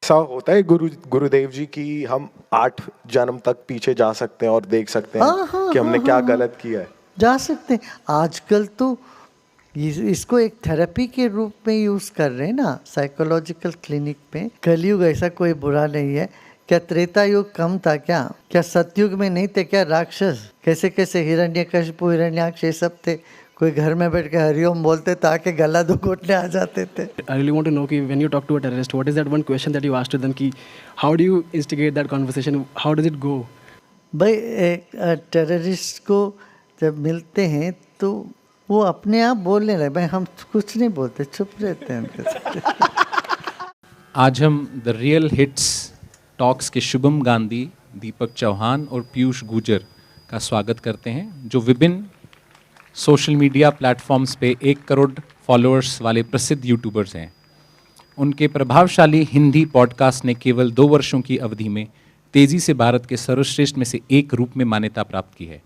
ऐसा होता है गुरुदेव जी की हम 8 जन्म तक पीछे जा सकते हैं और देख सकते हैं कि हमने क्या गलत किया है। जा सकते हैं। आजकल तो इसको एक थेरेपी के रूप में यूज़ कर रहे हैं ना, साइकोलॉजिकल क्लिनिक में। कलयुग ऐसा कोई बुरा नहीं है। क्या त्रेता युग कम था क्या? क्या सतयुग में नहीं थे क्या राक्षस? कैसे कैसे हिरण्यकशिपु, हिरण्याक्ष ये सब थे। कोई घर में बैठ के हरिओम बोलते ताकि गला दो घोटने आ जाते थे। I really want to know कि when you talk to a terrorist, what is that one question that you asked to them कि how do you instigate that conversation? How does it go? भाई एक terrorist को जब मिलते हैं तो वो अपने आप बोलने लगे। भाई हम कुछ नहीं बोलते, चुप रहते हैं उनके साथ। आज हम द रियल हिट्स टॉक्स के शुभम गांधी, दीपक चौहान और पीयूष गुजर का स्वागत करते हैं, जो विभिन्न सोशल मीडिया प्लेटफॉर्म्स पे 1 करोड़ फॉलोअर्स वाले प्रसिद्ध यूट्यूबर्स हैं। उनके प्रभावशाली हिंदी पॉडकास्ट ने केवल 2 वर्षों की अवधि में तेज़ी से भारत के सर्वश्रेष्ठ में से एक रूप में मान्यता प्राप्त की है।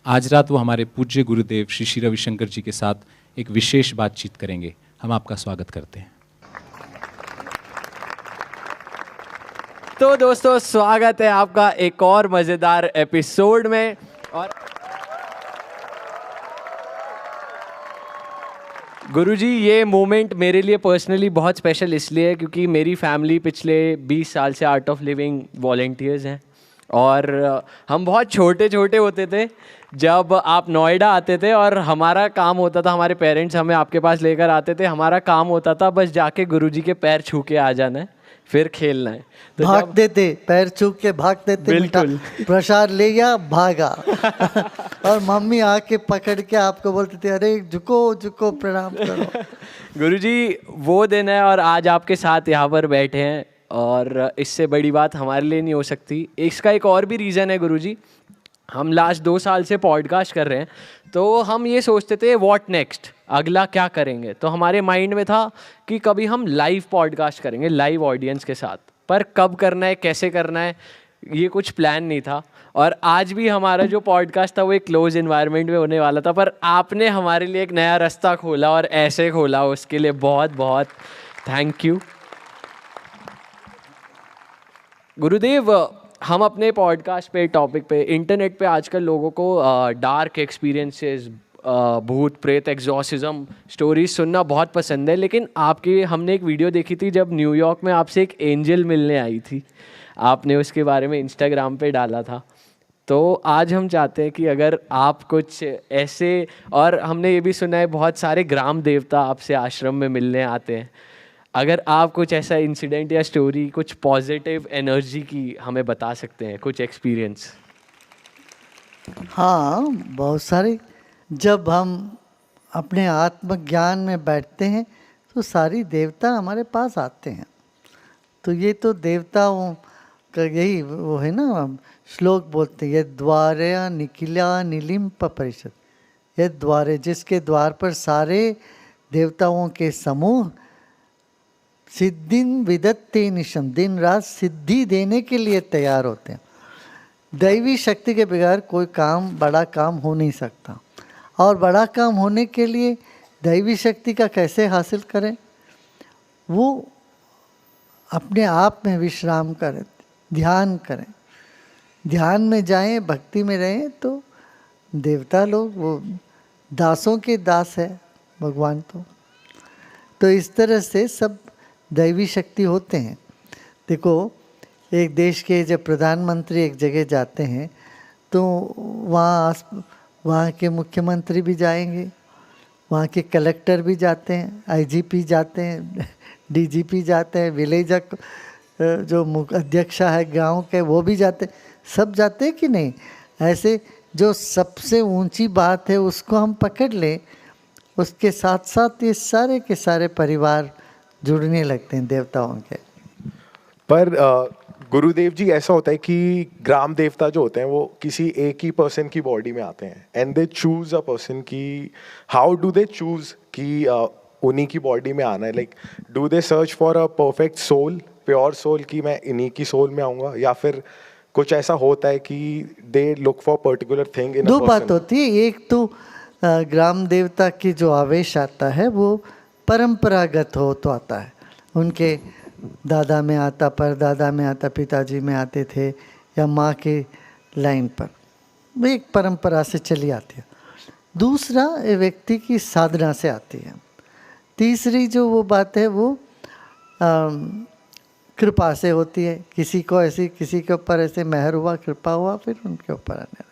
आज रात वो हमारे पूज्य गुरुदेव श्री श्री रविशंकर जी के साथ एक विशेष बातचीत करेंगे। हम आपका स्वागत करते हैं। तो दोस्तों, स्वागत है आपका एक और मज़ेदार एपिसोड में। और गुरुजी, ये मोमेंट मेरे लिए पर्सनली बहुत स्पेशल इसलिए है क्योंकि मेरी फैमिली पिछले 20 साल से आर्ट ऑफ लिविंग वॉलंटियर्स हैं। और हम बहुत छोटे छोटे होते थे जब आप नोएडा आते थे और हमारा काम होता था, हमारे पेरेंट्स हमें आपके पास लेकर आते थे, हमारा काम होता था बस जाके गुरुजी के पैर छू के आ जाना है, फिर खेलना है। तो भागते थे, पैर छू के भागते थे, बिल्कुल प्रसाद ले गया भागा। और मम्मी आके पकड़ के आपको बोलते थे, अरे झुको झुको प्रणाम करो। गुरुजी, वो दिन है और आज आपके साथ यहाँ पर बैठे हैं और इससे बड़ी बात हमारे लिए नहीं हो सकती। इसका एक और भी रीज़न है गुरुजी, हम लास्ट 2 साल से पॉडकास्ट कर रहे हैं, तो हम ये सोचते थे व्हाट नेक्स्ट, अगला क्या करेंगे। तो हमारे माइंड में था कि कभी हम लाइव पॉडकास्ट करेंगे लाइव ऑडियंस के साथ, पर कब करना है, कैसे करना है, ये कुछ प्लान नहीं था। और आज भी हमारा जो पॉडकास्ट था वो एक क्लोज इन्वायरमेंट में होने वाला था, पर आपने हमारे लिए एक नया रास्ता खोला और ऐसे खोला, उसके लिए बहुत बहुत थैंक यू गुरुदेव। हम अपने पॉडकास्ट पे टॉपिक पे इंटरनेट पे आजकल लोगों को डार्क एक्सपीरियंसेस, भूत प्रेत, एग्जॉर्सिज्म स्टोरीज सुनना बहुत पसंद है। लेकिन आपकी हमने एक वीडियो देखी थी जब न्यूयॉर्क में आपसे एक एंजल मिलने आई थी, आपने उसके बारे में इंस्टाग्राम पे डाला था। तो आज हम चाहते हैं कि अगर आप कुछ ऐसे, और हमने ये भी सुना है बहुत सारे ग्राम देवता आपसे आश्रम में मिलने आते हैं, अगर आप कुछ ऐसा इंसिडेंट या स्टोरी, कुछ पॉजिटिव एनर्जी की हमें बता सकते हैं, कुछ एक्सपीरियंस। हाँ, बहुत सारे। जब हम अपने आत्मज्ञान में बैठते हैं तो सारी देवता हमारे पास आते हैं। तो ये तो देवताओं का यही वो है ना, श्लोक बोलते हैं, ये द्वारे निखिला नीलिम्प परिषद। ये द्वारे, जिसके द्वार पर सारे देवताओं के समूह सिद्धिं विदत्ते निशम, दिन रात सिद्धि देने के लिए तैयार होते हैं। दैवी शक्ति के बगैर कोई काम, बड़ा काम हो नहीं सकता। और बड़ा काम होने के लिए दैवी शक्ति का कैसे हासिल करें? वो अपने आप में विश्राम करें, ध्यान करें, ध्यान में जाएं, भक्ति में रहें, तो देवता लोग वो दासों के दास है भगवान। तो इस तरह से सब दैवी शक्ति होते हैं। देखो, एक देश के जब प्रधानमंत्री एक जगह जाते हैं तो वहाँ के मुख्यमंत्री भी जाएंगे, वहाँ के कलेक्टर भी जाते हैं, आईजीपी जाते हैं, डीजीपी जाते हैं, विलेज जो अध्यक्ष है गांव के वो भी जाते, सब जाते हैं कि नहीं? ऐसे जो सबसे ऊंची बात है उसको हम पकड़ लें, उसके साथ साथ ये सारे के सारे परिवार जुड़ने लगते हैं देवताओं के। पर गुरुदेव जी, ऐसा होता है कि ग्राम देवता जो होते हैं वो किसी एक ही पर्सन की बॉडी में आते हैं and they choose a person की। हाउ डू दे चूज कि उन्हीं की बॉडी में आना है? Like do they search for a perfect soul, pure soul, कि मैं इन्हीं की सोल में आऊँगा, या फिर कुछ ऐसा होता है कि they look for particular thing in a person? 2 बात होती है। एक तो ग्राम देवता की जो आवेश आता है वो परंपरागत हो तो आता है, उनके दादा में आता, परदादा में आता, पिताजी में आते थे, या माँ के लाइन पर, वो एक परंपरा से चली आती है। दूसरा व्यक्ति की साधना से आती है। तीसरी जो वो बात है वो कृपा से होती है। किसी को ऐसी, किसी के ऊपर ऐसे मेहर हुआ, कृपा हुआ, फिर उनके ऊपर आने लगा।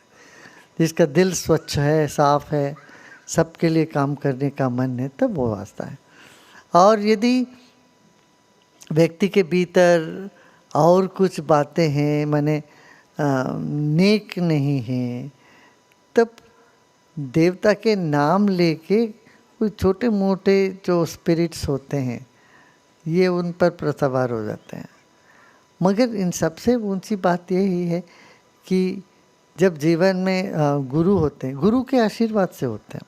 जिसका दिल स्वच्छ है, साफ है, सबके लिए काम करने का मन है, तब वो वास्ता है। और यदि व्यक्ति के भीतर और कुछ बातें हैं, माने नेक नहीं हैं, तब देवता के नाम लेके कोई छोटे मोटे जो स्पिरिट्स होते हैं ये उन पर प्रसवार हो जाते हैं। मगर इन सबसे ऊंची बात यही है कि जब जीवन में गुरु होते हैं, गुरु के आशीर्वाद से होते हैं,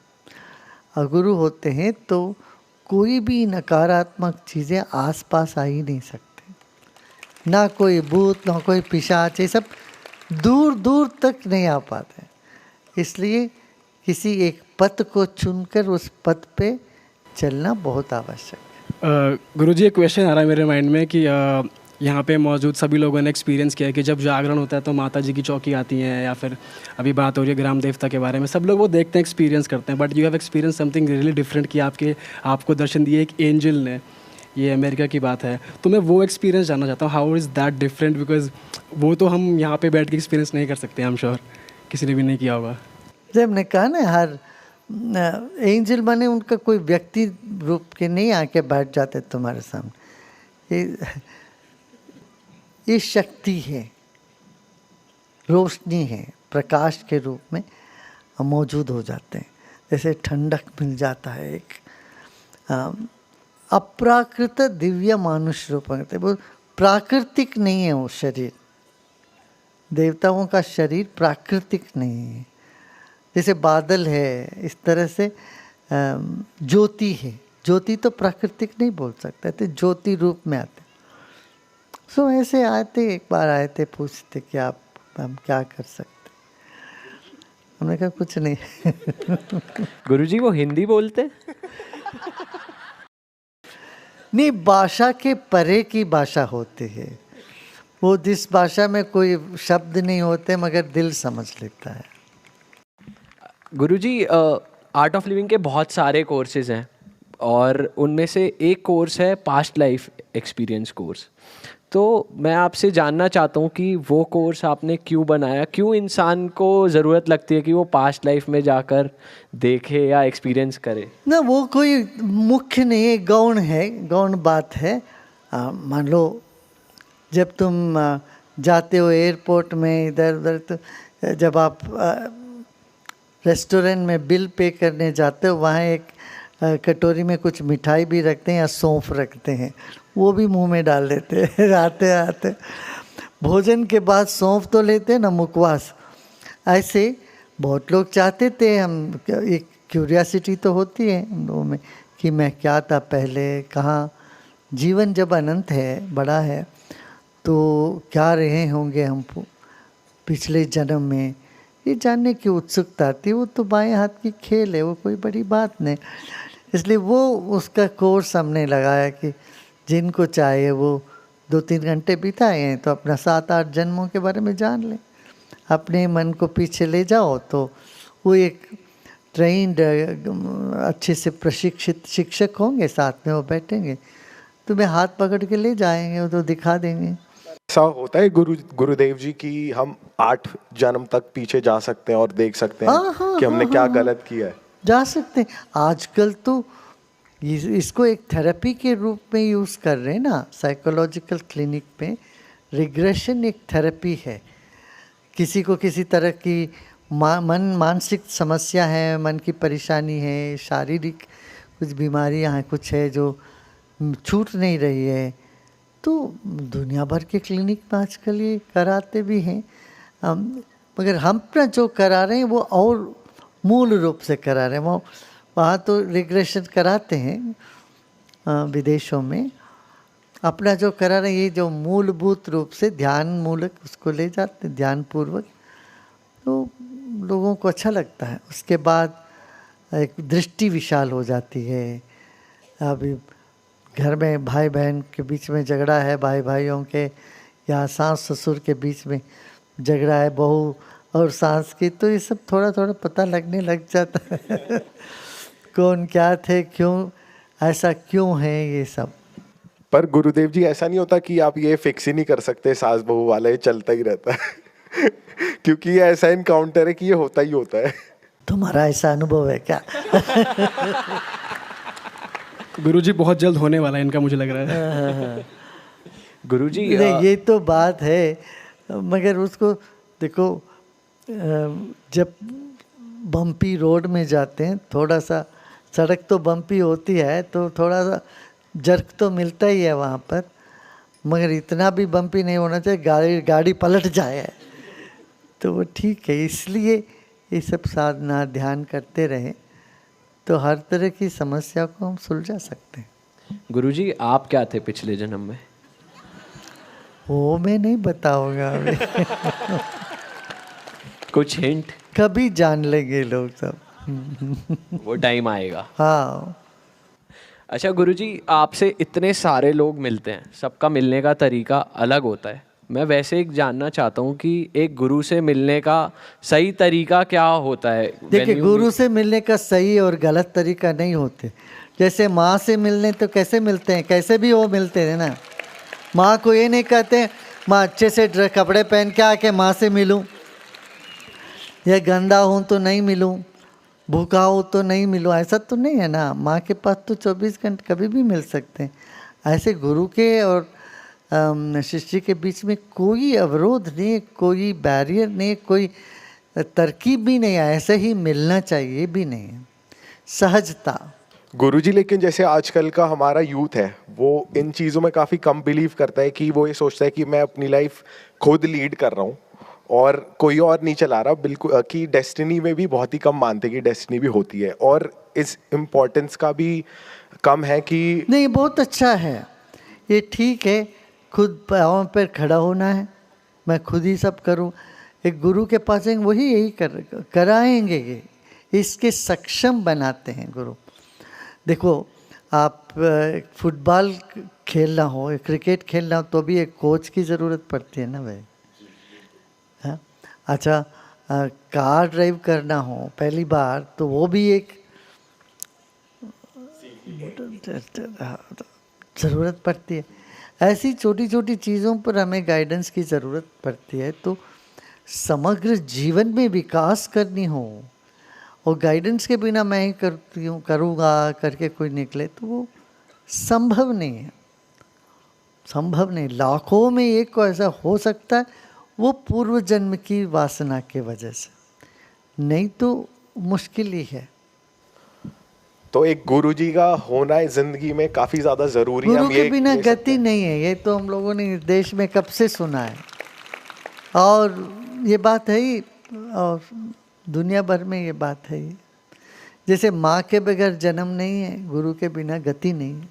और गुरु होते हैं तो कोई भी नकारात्मक चीज़ें आसपास आ ही नहीं सकते। ना कोई भूत, ना कोई पिशाच, ये सब दूर दूर तक नहीं आ पाते। इसलिए किसी एक पथ को चुनकर उस पथ पे चलना बहुत आवश्यक है। गुरुजी, एक क्वेश्चन आ रहा है मेरे माइंड में कि यहाँ पे मौजूद सभी लोगों ने एक्सपीरियंस किया है कि जब जागरण होता है तो माता जी की चौकी आती हैं, या फिर अभी बात हो रही है ग्राम देवता के बारे में, सब लोग वो देखते हैं, एक्सपीरियंस करते हैं। But you have experience something really different कि आपको दर्शन दिए एक एंजल ने, ये अमेरिका की बात है। तो मैं वो एक्सपीरियंस जानना चाहता हूँ, how is that different, because वो तो हम यहाँ पे बैठ के एक्सपीरियंस नहीं कर सकते, आई एम श्योर किसी ने भी नहीं किया होगा। जब हमने कहा ना, हर एंजल माने उनका कोई व्यक्ति रूप के नहीं आके बैठ जाते तुम्हारे सामने। ये शक्ति है, रोशनी है, प्रकाश के रूप में मौजूद हो जाते हैं। जैसे ठंडक मिल जाता है, एक अप्राकृत दिव्य मानुष रूप में। वो प्राकृतिक नहीं है वो शरीर, देवताओं का शरीर प्राकृतिक नहीं है। जैसे बादल है, इस तरह से ज्योति है। ज्योति तो प्राकृतिक नहीं बोल सकते थे, ज्योति रूप में आते। सो ऐसे आए थे, एक बार आए थे, पूछते कि हम क्या कर सकते। हमने कहा कुछ नहीं। गुरुजी वो हिंदी बोलते? नहीं, भाषा के परे की भाषा होती है वो, जिस भाषा में कोई शब्द नहीं होते मगर दिल समझ लेता है। गुरुजी, आर्ट ऑफ लिविंग के बहुत सारे कोर्सेज हैं और उनमें से एक कोर्स है पास्ट लाइफ एक्सपीरियंस कोर्स। तो मैं आपसे जानना चाहता हूँ कि वो कोर्स आपने क्यों बनाया, क्यों इंसान को ज़रूरत लगती है कि वो पास्ट लाइफ में जाकर देखे या एक्सपीरियंस करे? ना, वो कोई मुख्य नहीं है, गौण है, गौण बात है। मान लो जब तुम जाते हो एयरपोर्ट में इधर उधर, तो जब आप रेस्टोरेंट में बिल पे करने जाते हो, वहाँ एक कटोरी में कुछ मिठाई भी रखते हैं या सौंफ रखते हैं, वो भी मुंह में डाल देते हैं। आते आते भोजन के बाद सौंफ तो लेते हैं ना, मुखवास। ऐसे बहुत लोग चाहते थे, हम एक क्यूरियासिटी तो होती है हम लोगों में कि मैं क्या था पहले, कहाँ, जीवन जब अनंत है, बड़ा है, तो क्या रहे होंगे हम पिछले जन्म में, ये जानने की उत्सुकता थी। वो तो बाएं हाथ की खेल है, वो कोई बड़ी बात नहीं। इसलिए वो उसका कोर्स हमने लगाया कि जिनको चाहे वो 2-3 घंटे बिताए हैं तो अपना 7-8 जन्मों के बारे में जान लें। अपने मन को पीछे ले जाओ तो वो एक ट्रेंड अच्छे से प्रशिक्षित शिक्षक होंगे, साथ में वो बैठेंगे, तुम्हें हाथ पकड़ के ले जाएंगे, वो तो दिखा देंगे। ऐसा होता है गुरुदेव जी की हम 8 जन्म तक पीछे जा सकते हैं और देख सकते हैं कि हमने क्या गलत किया है? जा सकते हैं। आजकल तो इसको एक थेरेपी के रूप में यूज़ कर रहे हैं ना, साइकोलॉजिकल क्लिनिक में रिग्रेशन एक थेरेपी है। किसी को किसी तरह की मानसिक समस्या है, मन की परेशानी है, शारीरिक कुछ बीमारियां हैं, कुछ है जो छूट नहीं रही है, तो दुनिया भर के क्लिनिक में आजकल ये कराते भी हैं। मगर हम अपना जो करा रहे हैं वो और मूल रूप से करा रहे हैं। वो वहाँ तो रिग्रेशन कराते हैं विदेशों में, अपना जो करा रहे हैं ये जो मूलभूत रूप से ध्यान मूलक उसको ले जाते हैं, ध्यान पूर्वक, तो लोगों को अच्छा लगता है। उसके बाद एक दृष्टि विशाल हो जाती है। अभी घर में भाई बहन के बीच में झगड़ा है, भाई भाइयों के, या सास ससुर के बीच में झगड़ा है, बहू और सास की, तो ये सब थोड़ा थोड़ा पता लगने लग जाता है कौन क्या थे, क्यों ऐसा क्यों है ये सब। पर गुरुदेव जी ऐसा नहीं होता कि आप ये फिक्स ही नहीं कर सकते सास बहू वाला, ये चलता ही रहता है क्योंकि ये ऐसा इनकाउंटर है कि ये होता ही होता है। तुम्हारा ऐसा अनुभव है क्या? गुरुजी बहुत जल्द होने वाला है इनका, मुझे लग रहा है। गुरुजी नहीं, ये तो बात है, मगर उसको देखो, जब बम्पी रोड में जाते हैं, थोड़ा सा सड़क तो बम्पी होती है तो थोड़ा सा जर्क तो मिलता ही है वहाँ पर, मगर इतना भी बम्पी नहीं होना चाहिए गाड़ी पलट जाए, तो वो ठीक है। इसलिए ये सब साधना ध्यान करते रहें तो हर तरह की समस्या को हम सुलझा सकते हैं। गुरुजी आप क्या थे पिछले जन्म में? वो मैं नहीं बताऊंगा अभी कुछ हिंट? कभी जान लेंगे लोग सब वो टाइम आएगा। हाँ। अच्छा गुरुजी, आपसे इतने सारे लोग मिलते हैं, सबका मिलने का तरीका अलग होता है। मैं वैसे एक जानना चाहता हूँ कि एक गुरु से मिलने का सही तरीका क्या होता है? देखिए, गुरु से मिलने का सही और गलत तरीका नहीं होते। जैसे माँ से मिलने तो कैसे मिलते हैं, कैसे भी वो मिलते हैं ना। माँ को ये नहीं कहते माँ अच्छे से कपड़े पहन के आके माँ से मिलूं, या गंदा हूँ तो नहीं मिलूं, भूखा हो तो नहीं मिलूं, ऐसा तो नहीं है ना। माँ के पास तो 24 घंटे कभी भी मिल सकते हैं। ऐसे गुरु के और शिष्य के बीच में कोई अवरोध नहीं है, कोई बैरियर नहीं है, कोई तरकीब भी नहीं है। ऐसे ही मिलना चाहिए भी नहीं है, सहजता। गुरुजी, लेकिन जैसे आजकल का हमारा यूथ है वो इन चीज़ों में काफ़ी कम बिलीव करता है कि वो ये सोचता है कि मैं अपनी लाइफ खुद लीड कर रहा हूँ और कोई और नहीं चला रहा, बिल्कुल। कि डेस्टिनी में भी बहुत ही कम मानते कि डेस्टिनी भी होती है, और इस इम्पोर्टेंस का भी कम है कि नहीं, बहुत अच्छा है, ये ठीक है। खुद पाँव पर खड़ा होना है, मैं खुद ही सब करूं। एक गुरु के पास जाएंगे, वही यही कराएंगे, ये इसके सक्षम बनाते हैं गुरु। देखो, आप फुटबॉल खेलना हो, क्रिकेट खेलना हो, तो भी एक कोच की ज़रूरत पड़ती है ना भाई। हाँ, अच्छा, कार ड्राइव करना हो पहली बार, तो वो भी एक ज़रूरत पड़ती है। ऐसी छोटी छोटी चीज़ों पर हमें गाइडेंस की ज़रूरत पड़ती है। तो समग्र जीवन में विकास करनी हो और गाइडेंस के बिना मैं ही करती हूँ, करूँगा करके कोई निकले, तो वो संभव नहीं है, संभव नहीं। लाखों में एक को ऐसा हो सकता है, वो पूर्व जन्म की वासना के वजह से, नहीं तो मुश्किल ही है। तो एक गुरुजी का होना जिंदगी में काफ़ी ज़्यादा ज़रूरी है। गुरु हम के ये बिना कह सकते गति हैं। नहीं है, ये तो हम लोगों ने देश में कब से सुना है, और ये बात है ही, और दुनिया भर में ये बात है ही। जैसे माँ के बगैर जन्म नहीं है, गुरु के बिना गति नहीं है।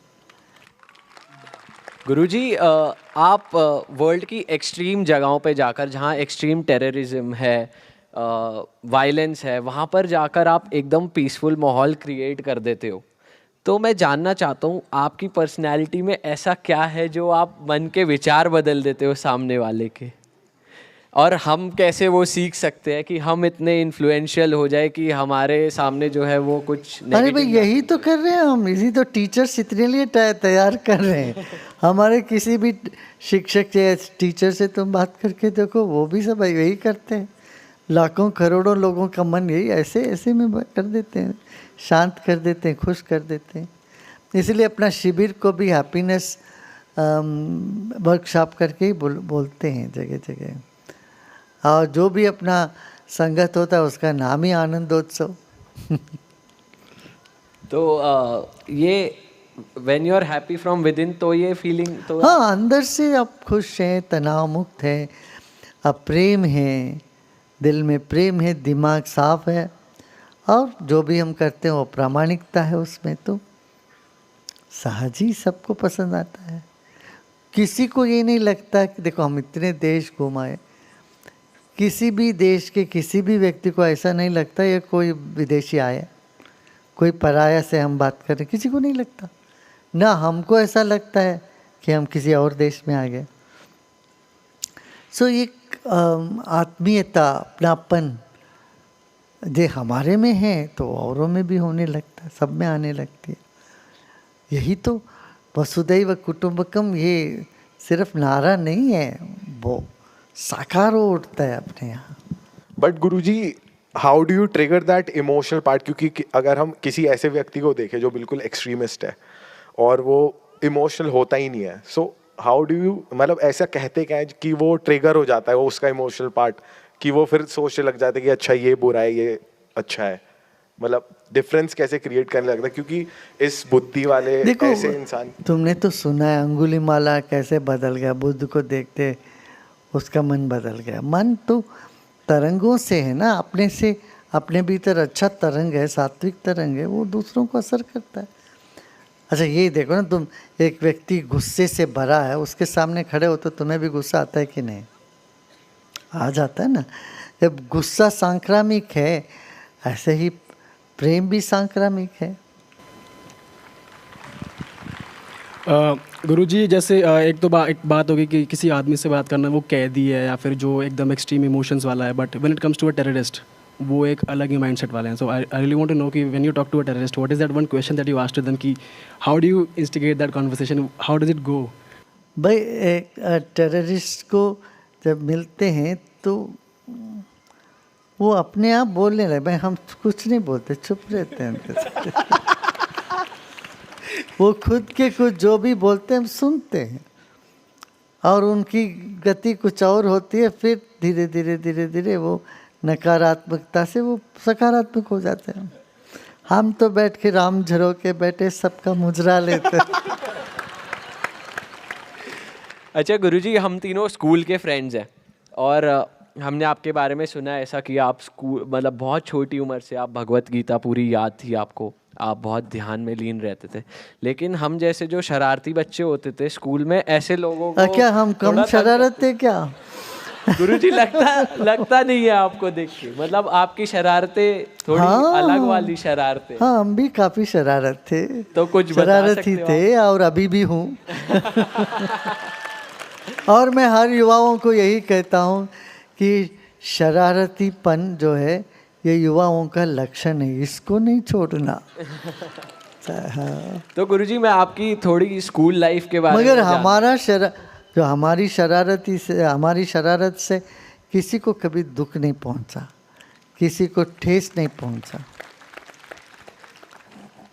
गुरुजी, आप वर्ल्ड की एक्सट्रीम जगहों पे जाकर, जहाँ एक्सट्रीम टेररिज्म है, वायलेंस है, वहाँ पर जाकर आप एकदम पीसफुल माहौल क्रिएट कर देते हो। तो मैं जानना चाहता हूँ, आपकी पर्सनैलिटी में ऐसा क्या है जो आप मन के विचार बदल देते हो सामने वाले के, और हम कैसे वो सीख सकते हैं कि हम इतने इन्फ्लुएंशियल हो जाए कि हमारे सामने जो है वो कुछ अरे भाई, negative यही तो कर रहे हैं हम, इसी तो टीचर्स इतने लिए तैयार कर रहे हैं। हमारे किसी भी शिक्षक या टीचर से तुम बात करके देखो, वो भी सब यही करते हैं। लाखों करोड़ों लोगों का मन यही ऐसे ऐसे में कर देते हैं, शांत कर देते हैं, खुश कर देते हैं। इसलिए अपना शिविर को भी हैप्पीनेस वर्कशॉप करके ही बोलते हैं जगह जगह। और जो भी अपना संगत होता है उसका नाम ही आनंदोत्सव। तो ये when you are happy from within, तो ये फीलिंग तो हाँ, अंदर से आप खुश हैं, तनाव मुक्त हैं, आप प्रेम हैं, दिल में प्रेम है, दिमाग साफ है, और जो भी हम करते हैं वो प्रामाणिकता है उसमें, तो सहज ही सबको पसंद आता है। किसी को ये नहीं लगता कि देखो, हम इतने देश घुमाए, किसी भी देश के किसी भी व्यक्ति को ऐसा नहीं लगता ये कोई विदेशी आया, कोई पराया से हम बात करें, किसी को नहीं लगता। ना हमको ऐसा लगता है कि हम किसी और देश में आ गए। सो एक आत्मीयता, अपनापन जो हमारे में है तो औरों में भी होने लगता है, सब में आने लगती है। यही तो वसुधैव कुटुंबकम, ये सिर्फ नारा नहीं है, वो साकार हो उठता है अपने यहाँ। But Guruji, how do you trigger that emotional part? क्योंकि अगर हम किसी ऐसे व्यक्ति को देखें जो बिल्कुल एक्सट्रीमिस्ट है और वो इमोशनल होता ही नहीं है, सो हाउ डू यू, मतलब ऐसा कहते क्या है कि वो ट्रिगर हो जाता है वो उसका इमोशनल पार्ट, कि वो फिर सोचने लग जाता है कि अच्छा ये बुरा है, ये अच्छा है, मतलब डिफरेंस कैसे क्रिएट करने लगता है? क्योंकि इस बुद्धि वाले ऐसे इंसान, तुमने तो सुना है अंगुलीमाला कैसे बदल गया, बुद्ध को देखते उसका मन बदल गया। मन तो तरंगों से है ना, अपने से, अपने भीतर अच्छा तरंग है, सात्विक तरंग है, वो दूसरों को असर करता है। अच्छा ये देखो ना, तुम एक व्यक्ति गुस्से से भरा है, उसके सामने खड़े हो तो तुम्हें भी गुस्सा आता है कि नहीं? आ जाता है ना। जब गुस्सा सांक्रामिक है, ऐसे ही प्रेम भी सांक्रामिक है। गुरुजी, जैसे एक बात होगी कि किसी आदमी से बात करना वो कैदी है या फिर जो एकदम एक्सट्रीम इमोशंस वाला है, but when it comes to a terrorist वो एक अलग ही माइंडसेट वाले हैं। So I really want to know कि when you talk to a terrorist, what is that one question that you asked to them, कि how do you instigate that conversation, how does it go? भाई एक terrorist को जब मिलते हैं तो वो अपने आप बोलने लगे, भाई हम कुछ नहीं बोलते, चुप रहते हैं उनके वो खुद के कुछ जो भी बोलते हैं हम सुनते हैं, और उनकी गति कुछ और होती है, फिर धीरे धीरे धीरे धीरे वो नकारात्मकता से वो सकारात्मक हो जाते हैं। हम तो बैठ के राम झरो के बैठे सबका मुजरा लेते हैं। अच्छा गुरुजी, हम तीनों स्कूल के फ्रेंड्स हैं और हमने आपके बारे में सुना है ऐसा कि आप स्कूल, मतलब बहुत छोटी उम्र से आप भगवत गीता पूरी याद थी आपको, आप बहुत ध्यान में लीन रहते थे। लेकिन हम जैसे जो शरारती बच्चे होते थे स्कूल में, ऐसे लोगों को क्या हम कम शरारत थे क्या? गुरुजी लगता नहीं है आपको देख के, मतलब आपकी शरारतें थोड़ी अलग वाली शरारतें। हाँ, हम भी काफी शरारत थे, तो कुछ शरारती थे और अभी भी हूँ। और मैं हर युवाओं को यही कहता हूँ कि शरारतीपन जो है ये युवाओं का लक्षण है, इसको नहीं छोड़ना। हाँ। तो गुरुजी मैं आपकी थोड़ी स्कूल लाइफ के बारे में, मगर हमारा जो हमारी शरारत से किसी को कभी दुख नहीं पहुंचा, किसी को ठेस नहीं पहुंचा।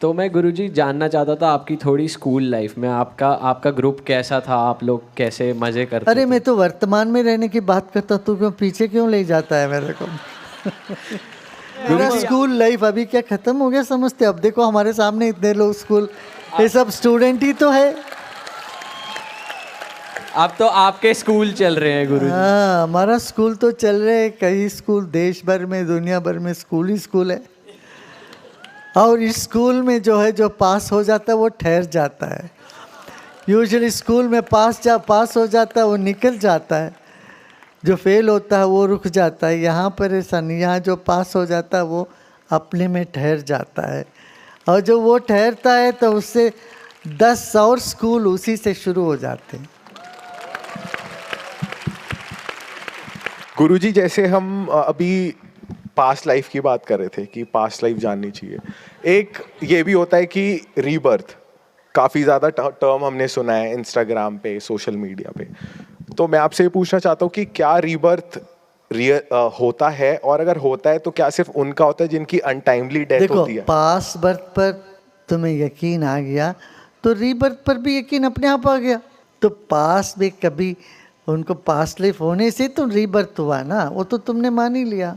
तो मैं गुरुजी जानना चाहता था आपकी थोड़ी स्कूल लाइफ में आपका ग्रुप कैसा था, आप लोग कैसे मजे करते अरे थे? मैं तो वर्तमान में रहने की बात करता, तू क्यों पीछे क्यों ले जाता है मेरे को? मेरा स्कूल लाइफ अभी क्या खत्म हो गया समझते? अब देखो हमारे सामने इतने लोग स्कूल, ये सब स्टूडेंट ही तो है। अब तो आपके स्कूल चल रहे हैं गुरुजी। हाँ, हमारा स्कूल तो चल रहे हैं, कई स्कूल देश भर में, दुनिया भर में स्कूल ही स्कूल है। और इस स्कूल में जो है, जो पास हो जाता है वो ठहर जाता है। यूजुअली स्कूल में पास हो जाता है वो निकल जाता है, जो फेल होता है वो रुक जाता है। यहाँ पर ऐसा नहीं, यहाँ जो पास हो जाता है वो अपने में ठहर जाता है, और जो वो ठहरता है तो उससे 10 और स्कूल उसी से शुरू हो जाते हैं। गुरुजी, जैसे हम अभी पास्ट लाइफ की बात कर रहे थे कि पास्ट लाइफ जाननी चाहिए, एक ये भी होता है कि रीबर्थ, काफ़ी ज़्यादा टर्म हमने सुना है इंस्टाग्राम पे, सोशल मीडिया पे। तो मैं आपसे ये पूछना चाहता हूँ कि क्या रीबर्थ होता है, और अगर होता है तो क्या सिर्फ उनका होता है जिनकी अनटाइमली डेथ होती है? पास बर्थ पर तुम्हें यकीन आ गया तो रीबर्थ पर भी यकीन अपने आप आ गया। तो पास में कभी उनको पास्ट लाइफ होने से तो रीबर्थ हुआ ना, वो तो तुमने मान ही लिया।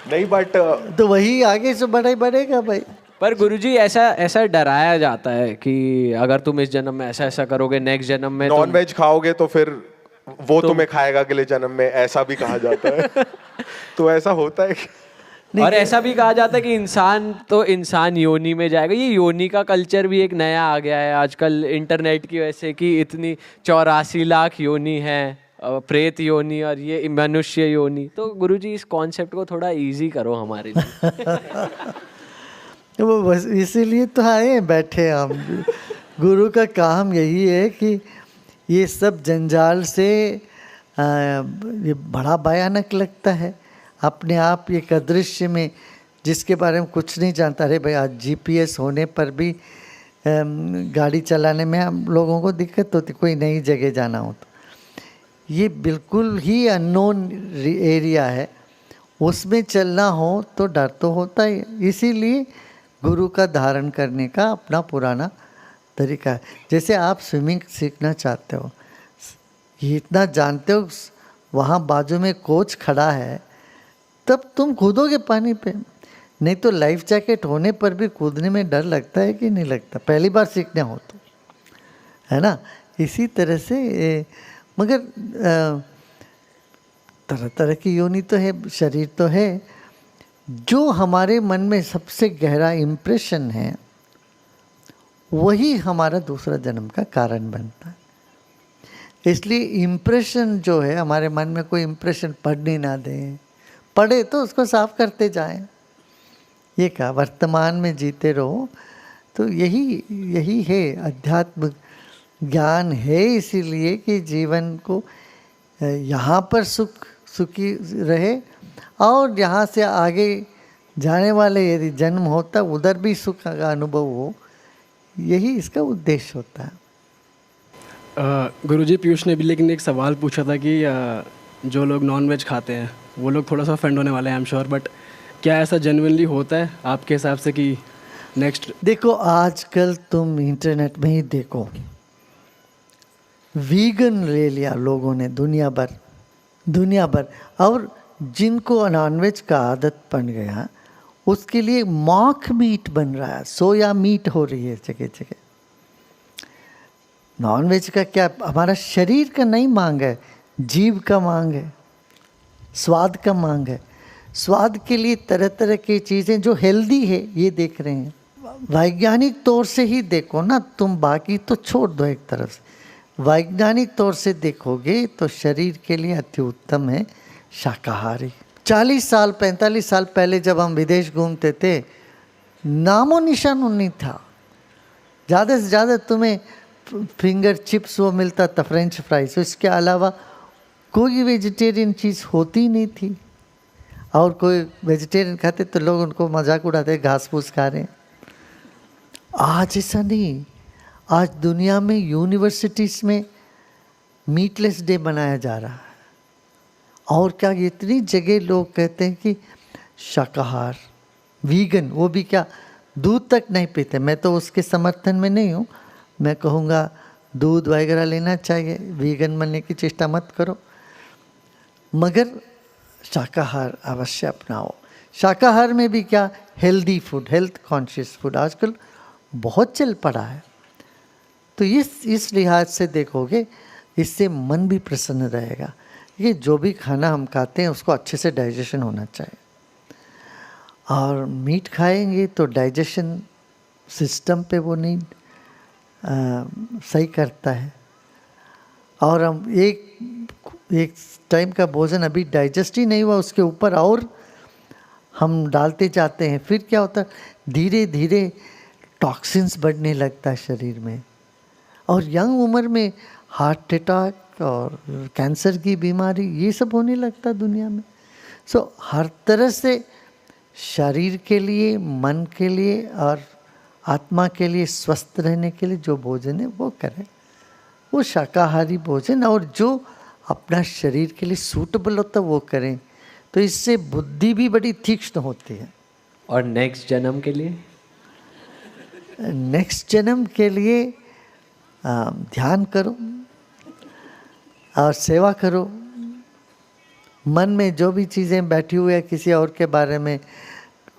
नहीं, बट तो वही आगे से बढ़ा ही बढ़ेगा भाई। पर गुरुजी ऐसा डराया जाता है कि अगर तुम इस जन्म में ऐसा करोगे, नेक्स्ट जन्म में नॉन वेज खाओगे तो फिर वो तुम्हें खाएगा अगले जन्म में, ऐसा भी कहा जाता है। तो ऐसा होता है और ऐसा भी कहा जाता है कि इंसान योनि में जाएगा। ये योनि का कल्चर भी एक नया आ गया है आजकल इंटरनेट की वजह से, कि इतनी 84 लाख योनि है, प्रेत योनि और ये मनुष्य योनि। तो गुरुजी इस कॉन्सेप्ट को थोड़ा इजी करो हमारे लिए। वो बस इसीलिए तो आए हैं, बैठे हम। गुरु का काम यही है कि ये सब जंजाल से ये बड़ा भयानक लगता है अपने आप एक अदृश्य में, जिसके बारे में कुछ नहीं जानता। अरे भाई आज जीपीएस होने पर भी गाड़ी चलाने में हम लोगों को दिक्कत होती, कोई नई जगह जाना हो तो। ये बिल्कुल ही अननोन एरिया है, उसमें चलना हो तो डर तो होता ही। इसीलिए गुरु का धारण करने का अपना पुराना तरीका है। जैसे आप स्विमिंग सीखना चाहते हो, ये इतना जानते हो, वहाँ बाजू में कोच खड़ा है, तब तुम कूदोगे पानी पे। नहीं तो लाइफ जैकेट होने पर भी कूदने में डर लगता है कि नहीं लगता, पहली बार सीखने हो तो, है ना। इसी तरह से मगर तरह तरह की योनि तो है, शरीर तो है। जो हमारे मन में सबसे गहरा इम्प्रेशन है वही हमारा दूसरा जन्म का कारण बनता है। इसलिए इम्प्रेशन जो है हमारे मन में, कोई इम्प्रेशन पड़ने ना दें, पड़े तो उसको साफ करते जाएं। ये कहा वर्तमान में जीते रहो, तो यही है अध्यात्म ज्ञान है। इसीलिए कि जीवन को यहाँ पर सुखी रहे, और यहाँ से आगे जाने वाले यदि जन्म होता उधर भी सुख का अनुभव हो, यही इसका उद्देश्य होता है। गुरुजी, पीयूष ने भी लेकिन एक सवाल पूछा था कि जो लोग नॉनवेज खाते हैं वो लोग थोड़ा सा ऑफेंड होने वाले हैं, आई एम श्योर, बट क्या ऐसा जेन्युइनली होता है आपके हिसाब से कि नेक्स्ट? देखो आजकल तुम इंटरनेट में ही देखो, वीगन ले लिया लोगों ने दुनिया भर, और जिनको नॉनवेज का आदत बन गया उसके लिए मॉक मीट बन रहा है, सोया मीट हो रही है जगह जगह। नॉनवेज का क्या, हमारा शरीर का नहीं मांग है, जीव का मांग है, स्वाद का मांग है। स्वाद के लिए तरह तरह की चीज़ें जो हेल्दी है ये देख रहे हैं। वैज्ञानिक तौर से ही देखो ना तुम, बाकी तो छोड़ दो एक तरफ से। वैज्ञानिक तौर से देखोगे तो शरीर के लिए अति उत्तम है शाकाहारी। 40 साल 45 साल पहले जब हम विदेश घूमते थे, नामो निशान नहीं था। ज़्यादा से ज़्यादा तुम्हें फिंगर चिप्स वो मिलता था, फ्रेंच फ्राइज, इसके अलावा कोई वेजिटेरियन चीज़ होती नहीं थी। और कोई वेजिटेरियन खाते तो लोग उनको मजाक उड़ाते, घास फूस खा रहे हैं। आज ऐसा नहीं, आज दुनिया में यूनिवर्सिटीज़ में मीटलेस डे मनाया जा रहा है। और क्या इतनी जगह लोग कहते हैं कि शाकाहार, वीगन, वो भी क्या दूध तक नहीं पीते। मैं तो उसके समर्थन में नहीं हूँ, मैं कहूँगा दूध वगैरह लेना चाहिए, वीगन बनने की चेष्टा मत करो, मगर शाकाहार अवश्य अपनाओ। शाकाहार में भी क्या, healthy food, health conscious food आजकल बहुत चल पड़ा है। तो इस लिहाज से देखोगे, इससे मन भी प्रसन्न रहेगा। ये जो भी खाना हम खाते हैं उसको अच्छे से डाइजेशन होना चाहिए, और मीट खाएंगे तो डाइजेशन सिस्टम पे वो नहीं सही करता है। और हम एक टाइम का भोजन अभी डाइजेस्ट ही नहीं हुआ, उसके ऊपर और हम डालते जाते हैं, फिर क्या होता है, धीरे धीरे टॉक्सिन्स बढ़ने लगता है शरीर में, और यंग उम्र में हार्ट अटैक और कैंसर की बीमारी ये सब होने लगता है दुनिया में। सो हर तरह से शरीर के लिए, मन के लिए और आत्मा के लिए, स्वस्थ रहने के लिए जो भोजन है वो करें, वो शाकाहारी भोजन, और जो अपना शरीर के लिए सूटेबल होता है वो करें। तो इससे बुद्धि भी बड़ी तीक्ष्ण होती है। और नेक्स्ट जन्म के लिए? नेक्स्ट जन्म के लिए ध्यान करो और सेवा करो। मन में जो भी चीज़ें बैठी हुई है किसी और के बारे में,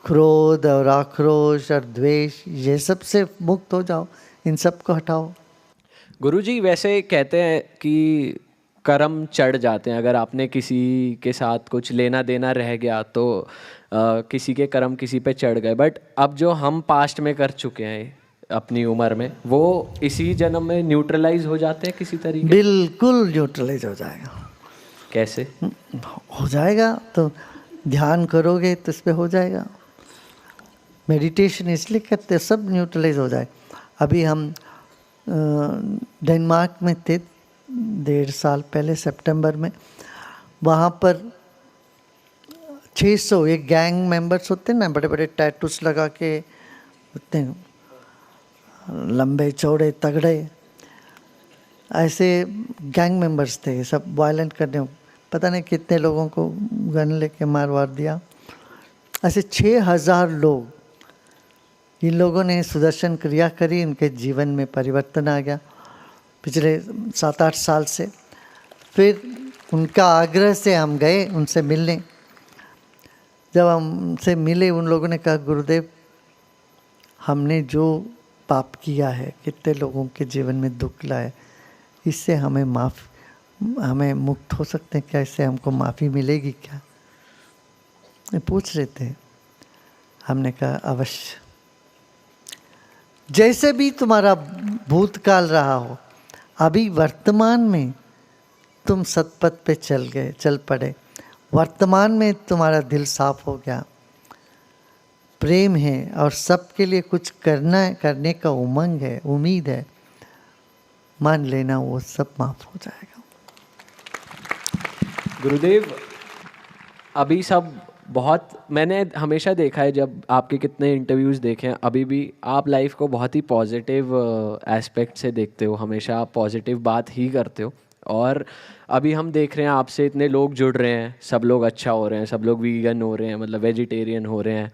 क्रोध और आक्रोश और द्वेष, ये सब से मुक्त हो जाओ, इन सब को हटाओ। गुरुजी, वैसे कहते हैं कि कर्म चढ़ जाते हैं। अगर आपने किसी के साथ कुछ लेना देना रह गया तो किसी के कर्म किसी पे चढ़ गए, बट अब जो हम पास्ट में कर चुके हैं अपनी उम्र में, वो इसी जन्म में न्यूट्रलाइज हो जाते हैं किसी तरीके? बिल्कुल न्यूट्रलाइज हो जाएगा। कैसे हो जाएगा? तो ध्यान करोगे तो इस पे हो जाएगा। मेडिटेशन इसलिए करते हैं सब न्यूट्रलाइज हो जाए। अभी हम डेनमार्क में थे 1.5 साल पहले सितंबर में, वहाँ पर 600 एक गैंग मेंबर्स होते हैं ना, बड़े बड़े टैटूस लगा के होते हैं, लंबे चौड़े तगड़े, ऐसे गैंग मेंबर्स थे, सब वायलेंट करने, पता नहीं कितने लोगों को गन लेके मार दिया। ऐसे 6000 लोग, इन लोगों ने सुदर्शन क्रिया करी, इनके जीवन में परिवर्तन आ गया पिछले 7-8 साल से। फिर उनका आग्रह से हम गए उनसे मिलने। जब हमसे मिले, उन लोगों ने कहा गुरुदेव हमने जो पाप किया है, कितने लोगों के जीवन में दुख लाए, इससे हमें हमें मुक्त हो सकते हैं क्या, इससे हमको माफ़ी मिलेगी क्या, पूछ रहे थे। हमने कहा अवश्य, जैसे भी तुम्हारा भूतकाल रहा हो, अभी वर्तमान में तुम सतपथ पे चल पड़े, वर्तमान में तुम्हारा दिल साफ हो गया, प्रेम है और सबके लिए कुछ करने का उमंग है, उम्मीद है, मान लेना वो सब माफ हो जाएगा। गुरुदेव अभी सब बहुत, मैंने हमेशा देखा है जब आपके कितने इंटरव्यूज़ देखे हैं, अभी भी आप लाइफ को बहुत ही पॉजिटिव एस्पेक्ट से देखते हो, हमेशा आप पॉजिटिव बात ही करते हो। और अभी हम देख रहे हैं आपसे इतने लोग जुड़ रहे हैं, सब लोग अच्छा हो रहे हैं, सब लोग वीगन हो रहे हैं, मतलब वेजिटेरियन हो रहे हैं।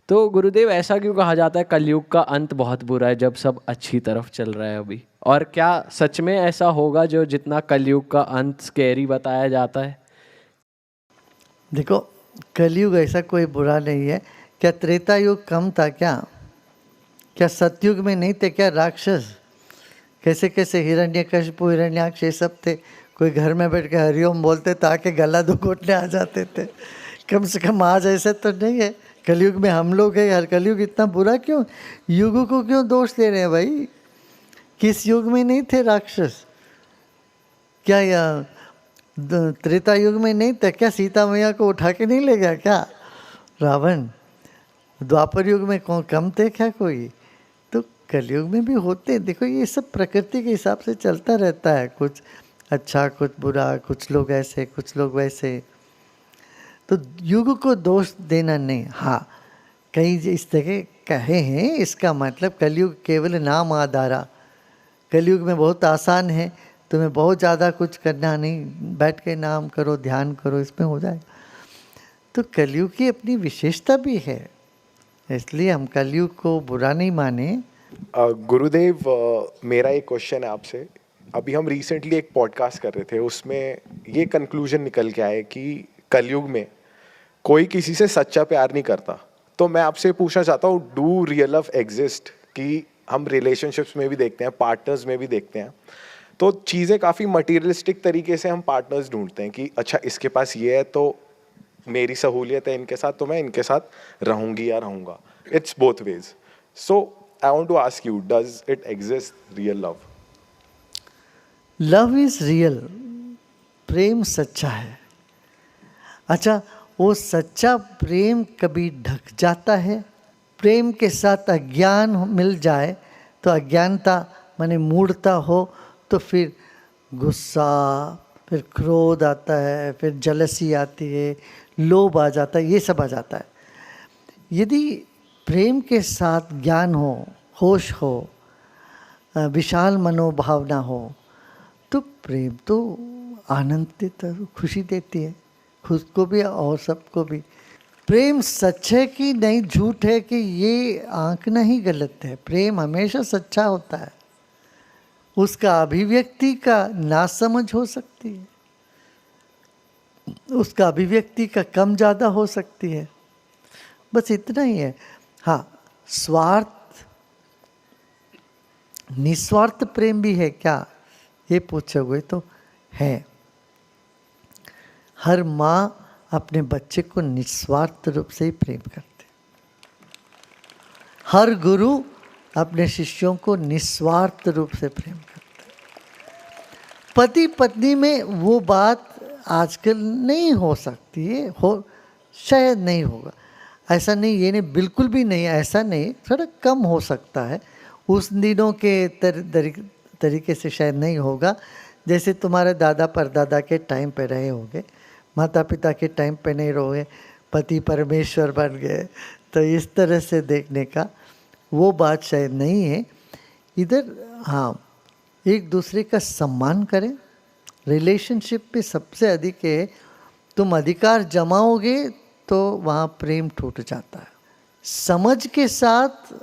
तो गुरुदेव ऐसा क्यों कहा जाता है कलयुग का अंत बहुत बुरा है जब सब अच्छी तरफ चल रहा है अभी? और क्या सच में ऐसा होगा जो जितना कलयुग का अंत स्कैरी बताया जाता है? देखो कलयुग ऐसा कोई बुरा नहीं है। क्या त्रेता युग कम था क्या सतयुग में नहीं थे क्या राक्षस? कैसे कैसे हिरण्यकशिपु हिरण्याक्ष ये सब थे, कोई घर में बैठ के हरिओम बोलते ताकि गला दो घोटने आ जाते थे। कम से कम आज ऐसा तो नहीं है। कलयुग में हम लोग हैं, हर कलयुग इतना बुरा क्यों? युग को क्यों दोष दे रहे हैं भाई? किस युग में नहीं थे राक्षस? क्या यह त्रेता युग में नहीं था क्या? सीता मैया को उठा के नहीं ले गया क्या रावण? द्वापर युग में कौन कम थे क्या कोई? तो कलयुग में भी होते। देखो ये सब प्रकृति के हिसाब से चलता रहता है, कुछ अच्छा कुछ बुरा, कुछ लोग ऐसे कुछ लोग वैसे। तो युग को दोष देना नहीं। हाँ, कई इस तरह कहे हैं, इसका मतलब कलयुग केवल नाम आधारा, कलयुग में बहुत आसान है, तुम्हें बहुत ज़्यादा कुछ करना नहीं, बैठ के नाम करो, ध्यान करो, इसमें हो जाएगा। तो कलयुग की अपनी विशेषता भी है, इसलिए हम कलयुग को बुरा नहीं माने। गुरुदेव मेरा एक क्वेश्चन है आपसे। अभी हम रिसेंटली एक पॉडकास्ट कर रहे थे, उसमें ये कंक्लूजन निकल के आए कि कलयुग में कोई किसी से सच्चा प्यार नहीं करता। तो मैं आपसे पूछना चाहता हूँ, डू रियल लव एग्जिस्ट? कि हम रिलेशनशिप्स में भी देखते हैं, पार्टनर्स में भी देखते हैं, तो चीज़ें काफ़ी मटीरियलिस्टिक तरीके से हम पार्टनर्स ढूंढते हैं कि अच्छा इसके पास ये है तो मेरी सहूलियत है इनके साथ, तो मैं इनके साथ रहूँगी या रहूँगा। It's both ways. So I want to ask you, does it exist real love? Love is real, प्रेम सच्चा है। अच्छा, वो सच्चा प्रेम कभी ढक जाता है। प्रेम के साथ अज्ञान मिल जाए तो अज्ञानता माने मूढ़ता हो तो फिर गुस्सा, फिर क्रोध आता है, फिर जलसी आती है, लोभ आ जाता है, ये सब आ जाता है। यदि प्रेम के साथ ज्ञान हो, होश हो, विशाल मनोभावना हो, तो प्रेम तो आनंद देता है, खुशी देती है, खुद को भी और सबको भी। प्रेम सच है कि नहीं झूठ है कि ये आंकना ही गलत है। प्रेम हमेशा सच्चा होता है। उसका अभिव्यक्ति का नासमझ हो सकती है, उसका अभिव्यक्ति का कम ज़्यादा हो सकती है, बस इतना ही है। हाँ, स्वार्थ, निस्वार्थ प्रेम भी है क्या, ये पूछोगे तो है। हर माँ अपने बच्चे को निस्वार्थ रूप से ही प्रेम करते। हर गुरु अपने शिष्यों को निस्वार्थ रूप से प्रेम करते। पति पत्नी में वो बात आजकल नहीं हो सकती है, शायद नहीं होगा। ऐसा नहीं, ये नहीं, बिल्कुल भी नहीं, ऐसा नहीं, थोड़ा कम हो सकता है। उस दिनों के तरीके से शायद नहीं होगा जैसे तुम्हारे दादा परदादा के टाइम पे रहे होंगे, माता पिता के टाइम पे नहीं रहोगे, पति परमेश्वर बन गए, तो इस तरह से देखने का वो बात शायद नहीं है इधर। हाँ, एक दूसरे का सम्मान करें। रिलेशनशिप पे सबसे अधिक है, तुम अधिकार जमाओगे तो वहाँ प्रेम टूट जाता है। समझ के साथ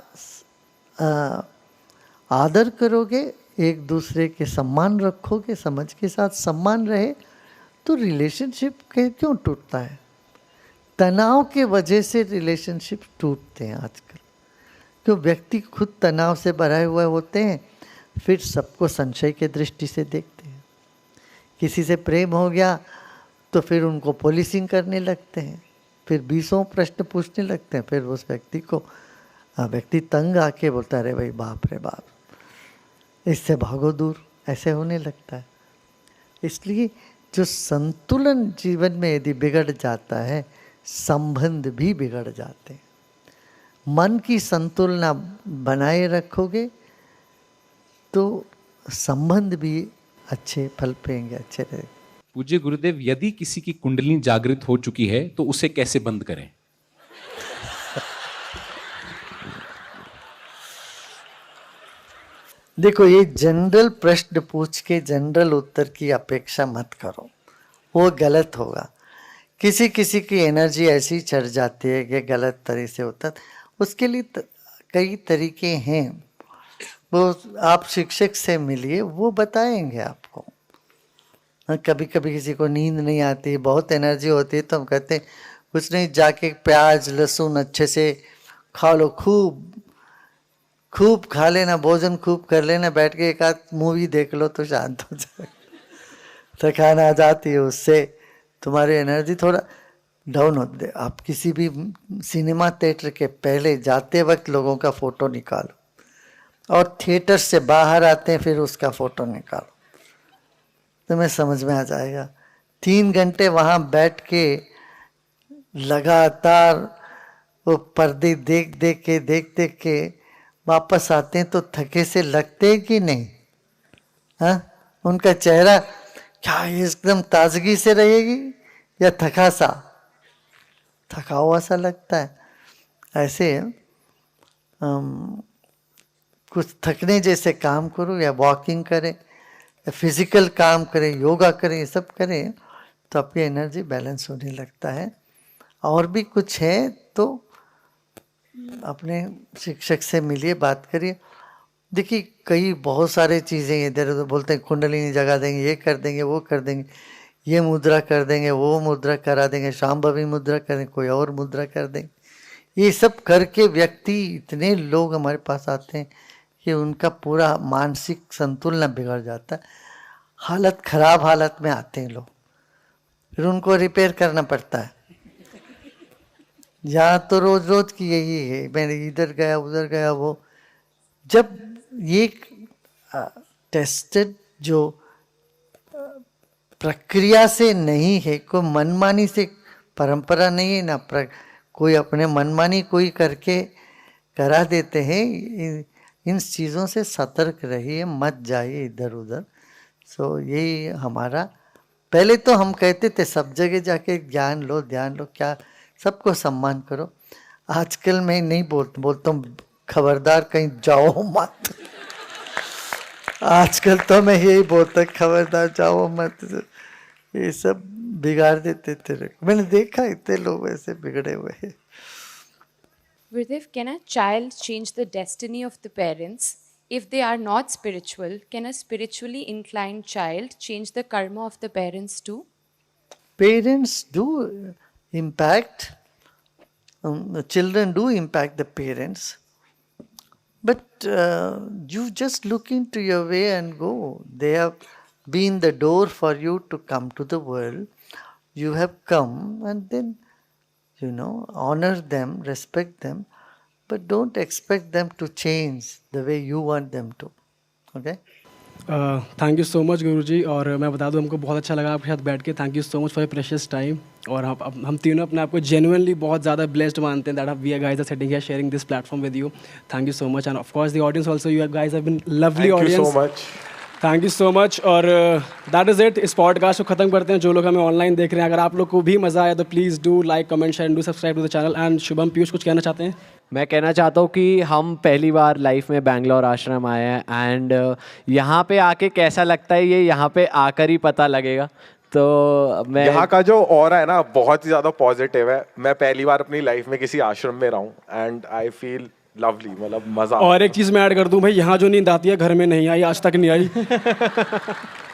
आदर करोगे, एक दूसरे के सम्मान रखोगे, समझ के साथ सम्मान रहे तो रिलेशनशिप क्यों टूटता है? तनाव के वजह से रिलेशनशिप टूटते हैं आजकल, क्यों? व्यक्ति खुद तनाव से भरे हुए होते हैं, फिर सबको संशय के दृष्टि से देखते हैं। किसी से प्रेम हो गया तो फिर उनको पॉलिसिंग करने लगते हैं, फिर 20 प्रश्न पूछने लगते हैं, फिर उस व्यक्ति को व्यक्ति तंग आके बोलता है, अरे भाई बाप रे बाप, इससे भागो दूर, ऐसे होने लगता है। इसलिए जो संतुलन जीवन में यदि बिगड़ जाता है, संबंध भी बिगड़ जाते हैं। मन की संतुलना बनाए रखोगे तो संबंध भी अच्छे फल पाएंगे, अच्छे रहेंगे। पूज्य गुरुदेव, यदि किसी की कुंडली जागृत हो चुकी है तो उसे कैसे बंद करें? देखो, ये जनरल प्रश्न पूछ के जनरल उत्तर की अपेक्षा मत करो, वो गलत होगा। किसी किसी की एनर्जी ऐसी चढ़ जाती है कि गलत तरह से होता है, उसके लिए कई तरीके हैं। वो आप शिक्षक से मिलिए, वो बताएंगे आपको। कभी कभी किसी को नींद नहीं आती, बहुत एनर्जी होती है, तो हम कहते हैं कुछ नहीं, जाके प्याज लहसुन अच्छे से खा लो, खूब खूब खा लेना, भोजन खूब कर लेना, बैठ के एक आध मूवी देख लो तो शांत हो जाए। थकान आ जाती है, उससे तुम्हारी एनर्जी थोड़ा डाउन होती है। आप किसी भी सिनेमा थिएटर के पहले जाते वक्त लोगों का फोटो निकालो, और थिएटर से बाहर आते हैं फिर उसका फोटो निकालो, तुम्हें समझ में आ जाएगा। 3 घंटे वहाँ बैठ के लगातार वो पर्दे देख देख के वापस आते हैं तो थके से लगते हैं कि नहीं? हाँ, उनका चेहरा क्या एकदम ताजगी से रहेगी या थका हुआ सा लगता है? ऐसे कुछ थकने जैसे काम करो, या वॉकिंग करें, या फिजिकल काम करें, योगा करें, ये सब करें तो आपकी एनर्जी बैलेंस होने लगता है। और भी कुछ है तो अपने शिक्षक से मिलिए, बात करिए। देखिए, कई बहुत सारे चीज़ें इधर उधर बोलते हैं, कुंडलिनी जगा देंगे, ये कर देंगे, वो कर देंगे, ये मुद्रा कर देंगे, वो मुद्रा करा देंगे, शांभवी मुद्रा कर देंगे, कोई और मुद्रा कर देंगे। ये सब करके व्यक्ति, इतने लोग हमारे पास आते हैं कि उनका पूरा मानसिक संतुलन बिगड़ जाता है, हालत खराब हालत में आते हैं लोग, फिर उनको रिपेयर करना पड़ता है। यहाँ तो रोज रोज की यही है, मैंने इधर गया उधर गया, वो जब ये टेस्टेड जो प्रक्रिया से नहीं है, कोई मनमानी से परंपरा नहीं है ना, कोई अपने मनमानी कोई करके करा देते हैं। इन चीज़ों से सतर्क रहिए, मत जाइए इधर उधर। सो यही हमारा, पहले तो हम कहते थे सब जगह जाके ज्ञान लो, ध्यान लो, क्या सबको सम्मान करो। आजकल मैं नहीं बोलता हूँ खबरदार कहीं जाओ मत। आजकल तो मैं यही बोलता, खबरदार जाओ मत, ये सब बिगाड़ देते थे। मैंने देखा इतने लोग ऐसे बिगड़े हुए हैं। Gurudev, can a child change the destiny of the parents? If they are not spiritual, can a spiritually inclined child change the karma of the parents too? Parents do impact, the children do impact the parents, but you just look into your way and go. They have been the door for you to come to the world. You have come, and then honor them, respect them, but don't expect them to change the way you want them to. Okay? Thank you so much गुरुजी। और मैं बता दूं, हमको बहुत अच्छा लगा आपके साथ बैठ के। Thank you so much for your precious time. और हम तीनों अपने आप को जेन्युइनली बहुत ज़्यादा ब्लेस्ड मानते हैं that we guys are sitting here sharing this platform with you. Thank you so much and of course the audience also, you guys have been lovely thank you audience. So much. Thank you so much. और that is it. इस podcast को ख़त्म करते हैं। जो लोग हमें online देख रहे हैं, अगर आप लोग को भी मज़ा आया तो please do like, comment, share and do subscribe to the channel. And Shubham, Piyush, कुछ कहना चाहते हैं? मैं कहना चाहता हूँ कि हम पहली बार लाइफ में बैंगलोर आश्रम आए हैं एंड यहाँ पे आके कैसा लगता है ये यहाँ पे आकर ही पता लगेगा। तो मैं यहाँ का जो ऑरा है ना बहुत ही ज़्यादा पॉजिटिव है। मैं पहली बार अपनी लाइफ में किसी आश्रम में रहा हूँ एंड आई फील लवली, मतलब मज़ा। और एक चीज़ मैं ऐड कर दूं भाई, यहाँ जो नींद आती है घर में नहीं आई, आज तक नहीं आई।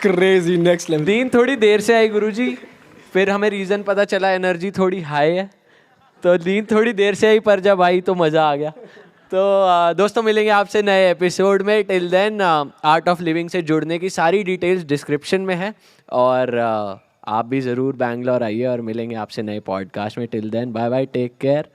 Crazy, next level. नींद थोड़ी देर से आई गुरुजी, फिर हमें रीज़न पता चला एनर्जी थोड़ी हाई है, तो नींद थोड़ी देर से आई, पर जब आई तो मज़ा आ गया। तो दोस्तों, मिलेंगे आपसे नए एपिसोड में। Till then Art of Living से जुड़ने की सारी डिटेल्स डिस्क्रिप्शन में है। और आप भी ज़रूर बैंगलोर आइए और मिलेंगे आपसे नए पॉडकास्ट में। Till then bye bye, take care.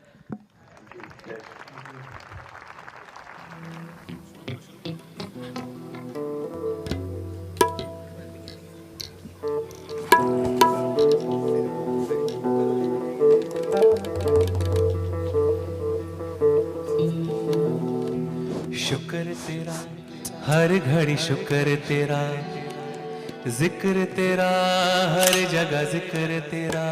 शुक्र तेरा हर घड़ी, शुक्र तेरा, जिक्र तेरा हर जगह, जिक्र तेरा।